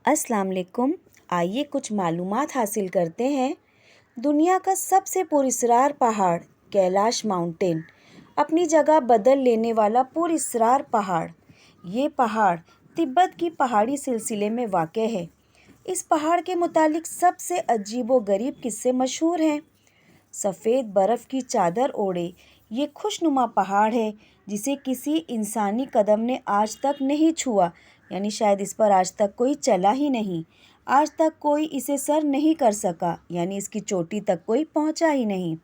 السلام علیکم۔ آئیے کچھ معلومات حاصل کرتے ہیں۔ دنیا کا سب سے پراسرار پہاڑ کیلاش ماؤنٹین، اپنی جگہ بدل لینے والا پراسرار پہاڑ۔ یہ پہاڑ تبت کی پہاڑی سلسلے میں واقع ہے۔ اس پہاڑ کے متعلق سب سے عجیب و غریب قصے مشہور ہیں۔ سفید برف کی چادر اوڑھے یہ خوشنما پہاڑ ہے جسے کسی انسانی قدم نے آج تک نہیں چھوا، یعنی شاید اس پر آج تک کوئی چلا ہی نہیں۔ آج تک کوئی اسے سر نہیں کر سکا، یعنی اس کی چوٹی تک کوئی پہنچا ہی نہیں۔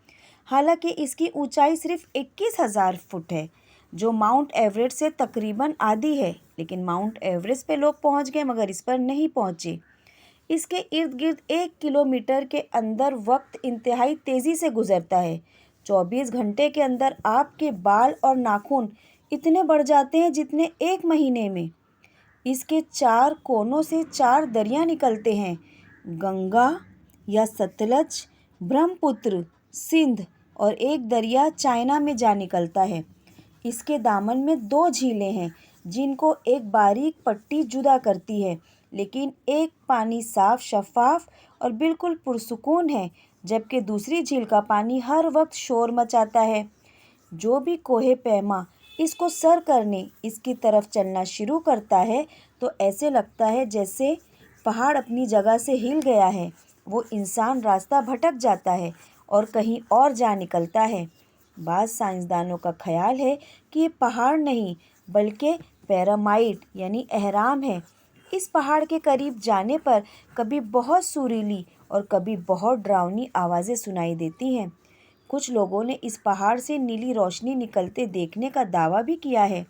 حالانکہ اس کی اونچائی صرف 21,000 فٹ ہے، جو ماؤنٹ ایوریسٹ سے تقریباً آدھی ہے، لیکن ماؤنٹ ایوریسٹ پہ لوگ پہنچ گئے مگر اس پر نہیں پہنچے۔ اس کے ارد گرد 1 کلومیٹر کے اندر وقت انتہائی تیزی سے گزرتا ہے۔ 24 گھنٹے کے اندر آپ کے بال اور ناخن اتنے بڑھ جاتے ہیں جتنے 1 مہینے میں۔ اس کے 4 کونوں سے 4 دریا نکلتے ہیں: گنگا یا ستلج، برہم پتر، سندھ، اور ایک دریا چائنا میں جا نکلتا ہے۔ اس کے دامن میں 2 جھیلیں ہیں جن کو ایک باریک پٹی جدا کرتی ہے، لیکن ایک پانی صاف، شفاف اور بالکل پرسکون ہے، جبکہ دوسری جھیل کا پانی ہر وقت شور مچاتا ہے۔ جو بھی کوہ پیما اس کو سر کرنے اس کی طرف چلنا شروع کرتا ہے تو ایسے لگتا ہے جیسے پہاڑ اپنی جگہ سے ہل گیا ہے۔ وہ انسان راستہ بھٹک جاتا ہے اور کہیں اور جا نکلتا ہے۔ بعض سائنسدانوں کا خیال ہے کہ یہ پہاڑ نہیں بلکہ پیرامائڈ یعنی اہرام ہے۔ اس پہاڑ کے قریب جانے پر کبھی بہت سریلی اور کبھی بہت ڈراؤنی آوازیں سنائی دیتی ہیں۔ کچھ لوگوں نے اس پہاڑ سے نیلی روشنی نکلتے دیکھنے کا دعویٰ بھی کیا ہے،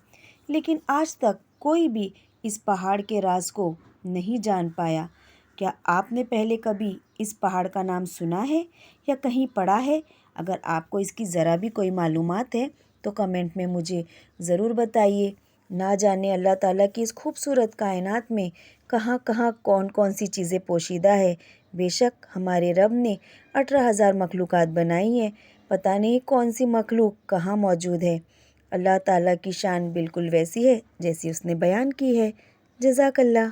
لیکن آج تک کوئی بھی اس پہاڑ کے راز کو نہیں جان پایا۔ کیا آپ نے پہلے کبھی اس پہاڑ کا نام سنا ہے یا کہیں پڑھا ہے؟ اگر آپ کو اس کی ذرا بھی کوئی معلومات ہے تو کمنٹ میں مجھے ضرور بتائیے۔ نہ جانے اللہ تعالیٰ کی اس خوبصورت کائنات میں کہاں کہاں کون کون سی چیزیں پوشیدہ ہے۔ بے شک ہمارے رب نے 18,000 مخلوقات بنائی ہیں، پتہ نہیں کون سی مخلوق کہاں موجود ہے۔ اللہ تعالیٰ کی شان بالکل ویسی ہے جیسی اس نے بیان کی ہے۔ جزاک اللہ۔